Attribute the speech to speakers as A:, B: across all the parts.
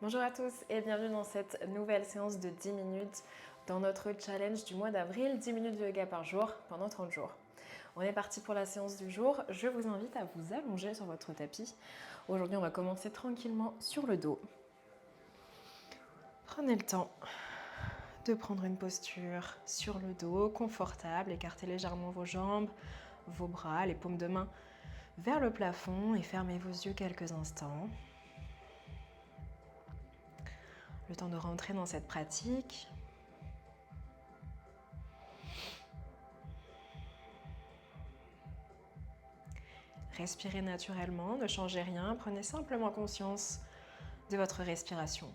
A: Bonjour à tous et bienvenue dans cette nouvelle séance de 10 minutes dans notre challenge du mois d'avril, 10 minutes de yoga par jour pendant 30 jours. On est parti pour la séance du jour. Je vous invite à vous allonger sur votre tapis. Aujourd'hui, on va commencer tranquillement sur le dos. Prenez le temps de prendre une posture sur le dos, confortable. Écartez légèrement vos jambes, vos bras, les paumes de main vers le plafond et fermez vos yeux quelques instants. Le temps de rentrer dans cette pratique. Respirez naturellement, ne changez rien, prenez simplement conscience de votre respiration.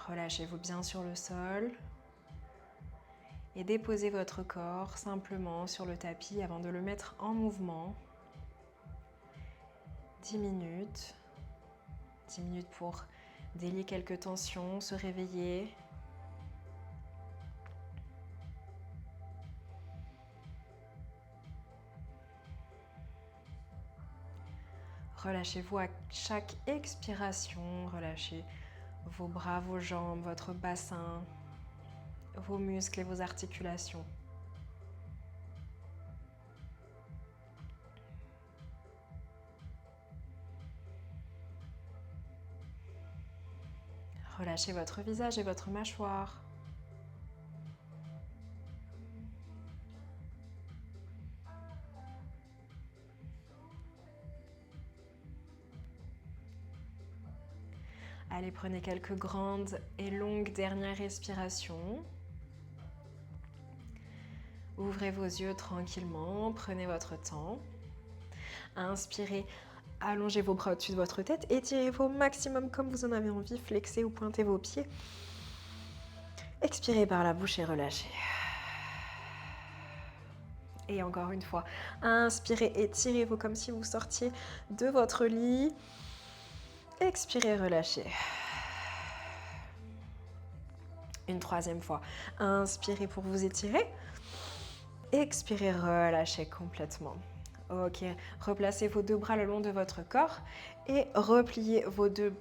A: Relâchez-vous bien sur le sol et déposez votre corps simplement sur le tapis avant de le mettre en mouvement. 10 minutes. 10 minutes pour délier quelques tensions, se réveiller. Relâchez-vous à chaque expiration, relâchez vos bras, vos jambes, votre bassin, vos muscles et vos articulations. Relâchez votre visage et votre mâchoire. Allez, prenez quelques grandes et longues dernières respirations. Ouvrez vos yeux tranquillement, prenez votre temps. Inspirez, allongez vos bras au-dessus de votre tête, étirez-vous au maximum comme vous en avez envie, flexez ou pointez vos pieds. Expirez par la bouche et relâchez. Et encore une fois, inspirez, étirez-vous comme si vous sortiez de votre lit. Expirez, relâchez. Une troisième fois, inspirez pour vous étirer. Expirez, relâchez complètement. Ok, replacez vos deux bras le long de votre corps et repliez vos deux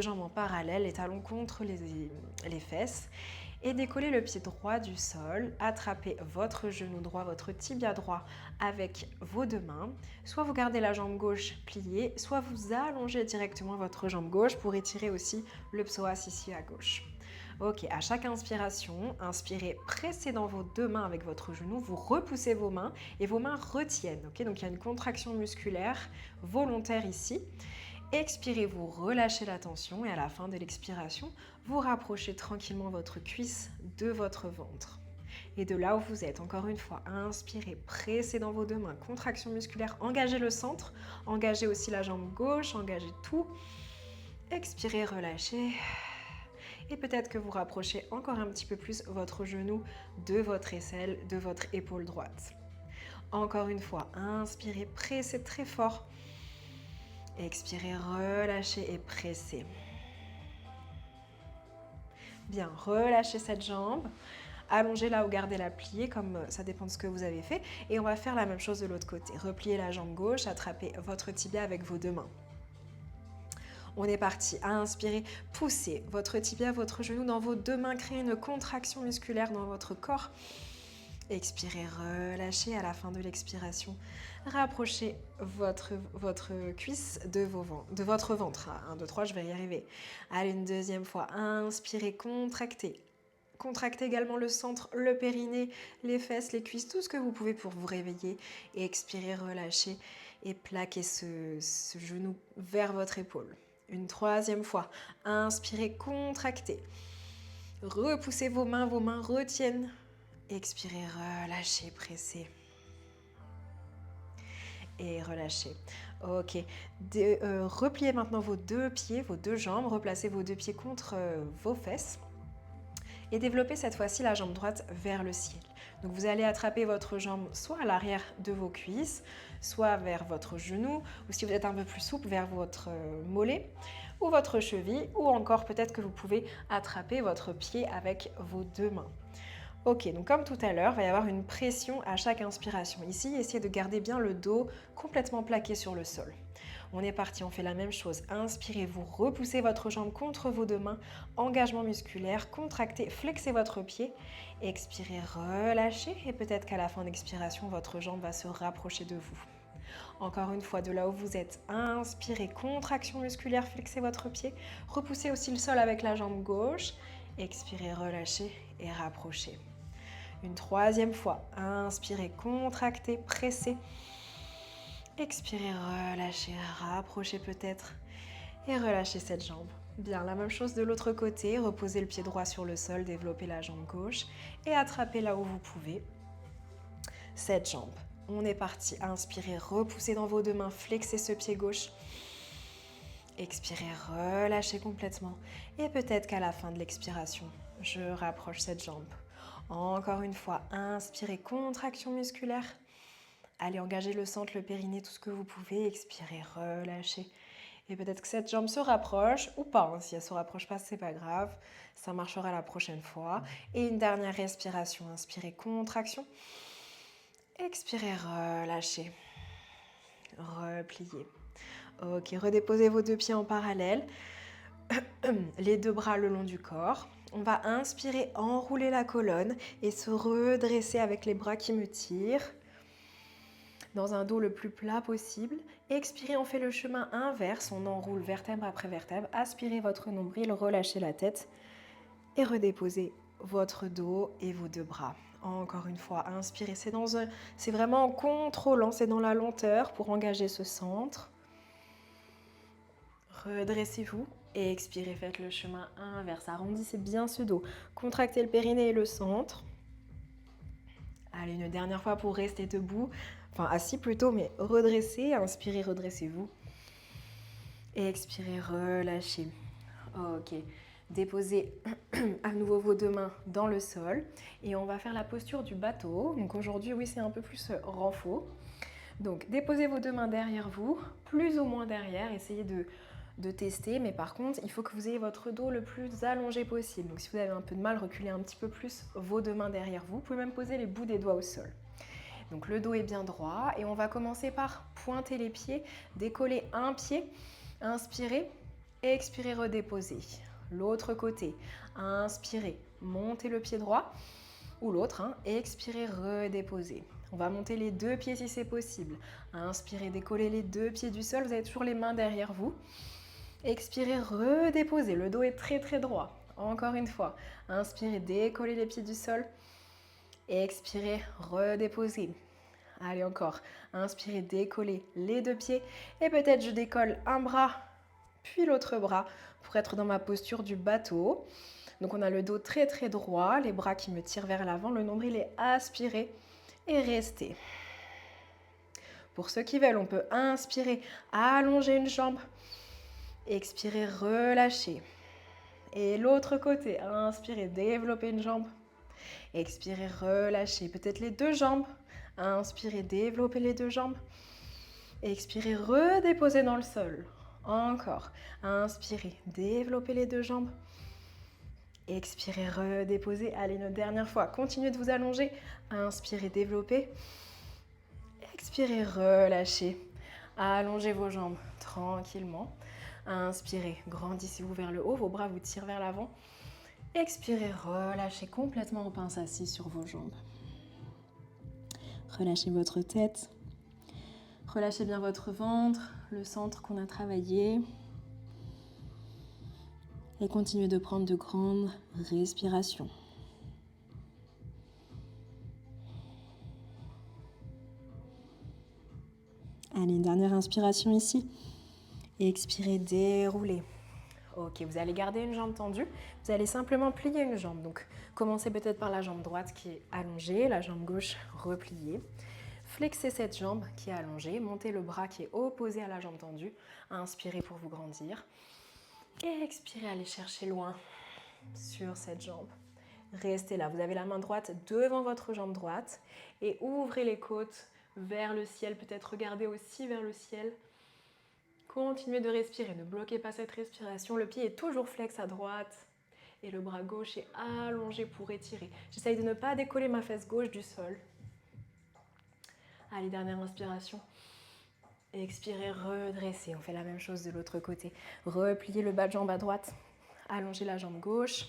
A: jambes en parallèle, les talons contre les fesses. Et décollez le pied droit du sol, attrapez votre genou droit, votre tibia droit avec vos deux mains. Soit vous gardez la jambe gauche pliée, soit vous allongez directement votre jambe gauche pour étirer aussi le psoas ici à gauche. Ok, à chaque inspiration, inspirez, pressez dans vos deux mains avec votre genou, vous repoussez vos mains et vos mains retiennent. Ok, donc il y a une contraction musculaire volontaire ici. Expirez, vous relâchez la tension et à la fin de l'expiration, vous rapprochez tranquillement votre cuisse de votre ventre. Et de là où vous êtes, encore une fois, inspirez, pressez dans vos deux mains, contraction musculaire, engagez le centre, engagez aussi la jambe gauche, engagez tout. Expirez, relâchez. Et peut-être que vous rapprochez encore un petit peu plus votre genou de votre aisselle, de votre épaule droite. Encore une fois, inspirez, pressez très fort. Expirez, relâchez et pressez. Bien, relâchez cette jambe. Allongez-la ou gardez-la pliée, comme ça dépend de ce que vous avez fait. Et on va faire la même chose de l'autre côté. Repliez la jambe gauche, attrapez votre tibia avec vos deux mains. On est parti. Inspirez, poussez votre tibia, votre genou dans vos deux mains, créez une contraction musculaire dans votre corps. Expirez, relâchez à la fin de l'expiration. Rapprochez votre cuisse de votre ventre. 1, 2, 3, je vais y arriver. Allez, une deuxième fois. Inspirez, contractez. Contractez également le centre, le périnée, les fesses, les cuisses, tout ce que vous pouvez pour vous réveiller. Et expirez, relâchez et plaquez ce genou vers votre épaule. Une troisième fois. Inspirez, contractez. Repoussez vos mains retiennent. Expirez, relâchez, pressez. Et relâchez. Ok. Repliez maintenant vos deux pieds, vos deux jambes. Replacez vos deux pieds contre vos fesses. Et développez cette fois-ci la jambe droite vers le ciel. Donc vous allez attraper votre jambe soit à l'arrière de vos cuisses, soit vers votre genou, ou si vous êtes un peu plus souple, vers votre mollet, ou votre cheville, ou encore peut-être que vous pouvez attraper votre pied avec vos deux mains. Ok, donc comme tout à l'heure, il va y avoir une pression à chaque inspiration. Ici, essayez de garder bien le dos complètement plaqué sur le sol. On est parti, on fait la même chose. Inspirez, vous repoussez votre jambe contre vos deux mains. Engagement musculaire, contractez, flexez votre pied. Expirez, relâchez et peut-être qu'à la fin d'expiration, votre jambe va se rapprocher de vous. Encore une fois, de là où vous êtes, inspirez, contraction musculaire, flexez votre pied. Repoussez aussi le sol avec la jambe gauche. Expirez, relâchez et rapprochez. Une troisième fois, inspirez, contractez, pressez. Expirez, relâchez, rapprochez peut-être et relâchez cette jambe. Bien, la même chose de l'autre côté, reposez le pied droit sur le sol, développez la jambe gauche et attrapez là où vous pouvez cette jambe. On est parti, inspirez, repoussez dans vos deux mains, flexez ce pied gauche. Expirez, relâchez complètement et peut-être qu'à la fin de l'expiration, je rapproche cette jambe. Encore une fois, inspirez, contraction musculaire. Allez, engagez le centre, le périnée, tout ce que vous pouvez. Expirez, relâchez. Et peut-être que cette jambe se rapproche ou pas. Si elle ne se rapproche pas, c'est pas grave. Ça marchera la prochaine fois. Et une dernière respiration. Inspirez, contraction. Expirez, relâchez. Repliez. Ok, redéposez vos deux pieds en parallèle. Les deux bras le long du corps. On va inspirer, enrouler la colonne et se redresser avec les bras qui me tirent. Dans un dos le plus plat possible. Expirez, on fait le chemin inverse, on enroule vertèbre après vertèbre. Aspirez votre nombril, relâchez la tête et redéposez votre dos et vos deux bras. Encore une fois, inspirez, c'est vraiment en contrôlant, c'est dans la lenteur pour engager ce centre. Redressez-vous et expirez, faites le chemin inverse. Arrondissez bien ce dos. Contractez le périnée et le centre. Allez, une dernière fois pour rester debout. Enfin, assis plutôt, mais redressez. Inspirez, redressez-vous. Et expirez, relâchez. Ok. Déposez à nouveau vos deux mains dans le sol. Et on va faire la posture du bateau. Donc aujourd'hui, oui, c'est un peu plus renfort. Donc, déposez vos deux mains derrière vous, plus ou moins derrière. Essayez de tester, mais par contre, il faut que vous ayez votre dos le plus allongé possible. Donc, si vous avez un peu de mal, reculez un petit peu plus vos deux mains derrière vous. Vous pouvez même poser les bouts des doigts au sol. Donc, le dos est bien droit et on va commencer par pointer les pieds, décoller un pied, inspirez, expirez, redéposez. L'autre côté, inspirez, montez le pied droit ou l'autre, expirez, redéposez. On va monter les deux pieds si c'est possible. Inspirez, décollez les deux pieds du sol, vous avez toujours les mains derrière vous. Expirez, redéposez, le dos est très très droit. Encore une fois, inspirez, décollez les pieds du sol. Expirez, redéposez. Allez encore, inspirez, décollez les deux pieds. Et peut-être je décolle un bras, puis l'autre bras pour être dans ma posture du bateau. Donc on a le dos très très droit, les bras qui me tirent vers l'avant, le nombril est aspiré et rester. Pour ceux qui veulent, on peut inspirer, allonger une jambe, expirer, relâcher. Et l'autre côté, inspirer, développer une jambe, expirer, relâcher. Peut-être les deux jambes, inspirer, développer les deux jambes, expirer, redéposer dans le sol. Encore, inspirer, développer les deux jambes. Expirez, redéposez. Allez, une dernière fois. Continuez de vous allonger. Inspirez, développez. Expirez, relâchez. Allongez vos jambes tranquillement. Inspirez, grandissez-vous vers le haut. Vos bras vous tirent vers l'avant. Expirez, relâchez complètement en pince assise sur vos jambes. Relâchez votre tête. Relâchez bien votre ventre, le centre qu'on a travaillé. Et continuez de prendre de grandes respirations. Allez, une dernière inspiration ici. Et expirez, déroulez. Ok, vous allez garder une jambe tendue. Vous allez simplement plier une jambe. Donc, commencez peut-être par la jambe droite qui est allongée, la jambe gauche repliée. Flexez cette jambe qui est allongée. Montez le bras qui est opposé à la jambe tendue. Inspirez pour vous grandir. Et expirez, allez chercher loin sur cette jambe. Restez là. Vous avez la main droite devant votre jambe droite. Et ouvrez les côtes vers le ciel. Peut-être regardez aussi vers le ciel. Continuez de respirer, ne bloquez pas cette respiration. Le pied est toujours flex à droite Et le bras gauche est allongé pour étirer. J'essaye de ne pas décoller ma fesse gauche du sol. Allez, dernière inspiration. Expirez, redressez. On fait la même chose de l'autre côté. Repliez le bas de jambe à droite. Allongez la jambe gauche.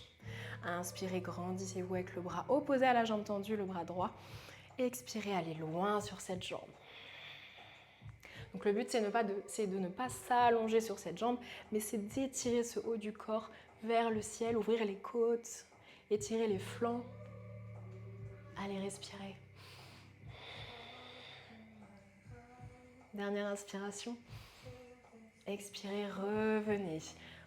A: Inspirez, grandissez-vous avec le bras opposé à la jambe tendue, le bras droit. Expirez, allez loin sur cette jambe. Donc le but, c'est de ne pas s'allonger sur cette jambe, mais c'est d'étirer ce haut du corps vers le ciel, ouvrir les côtes, étirer les flancs. Allez, respirez. Dernière inspiration. Expirez, revenez.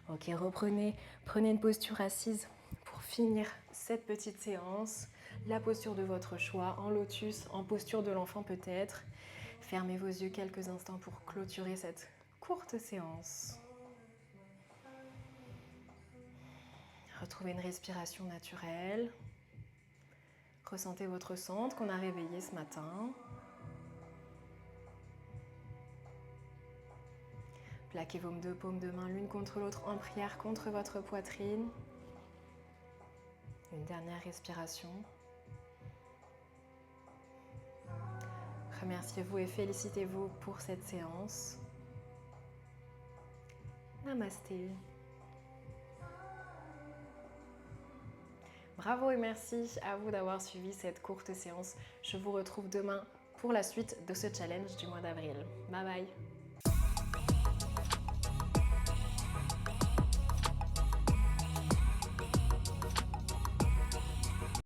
A: Ok, prenez une posture assise pour finir cette petite séance. La posture de votre choix, en lotus, en posture de l'enfant peut-être. Fermez vos yeux quelques instants pour clôturer cette courte séance. Retrouvez une respiration naturelle. Ressentez votre centre qu'on a réveillé ce matin. Plaquez vos deux paumes de main l'une contre l'autre en prière contre votre poitrine. Une dernière respiration. Remerciez-vous et félicitez-vous pour cette séance. Namasté. Bravo et merci à vous d'avoir suivi cette courte séance. Je vous retrouve demain pour la suite de ce challenge du mois d'avril. Bye bye.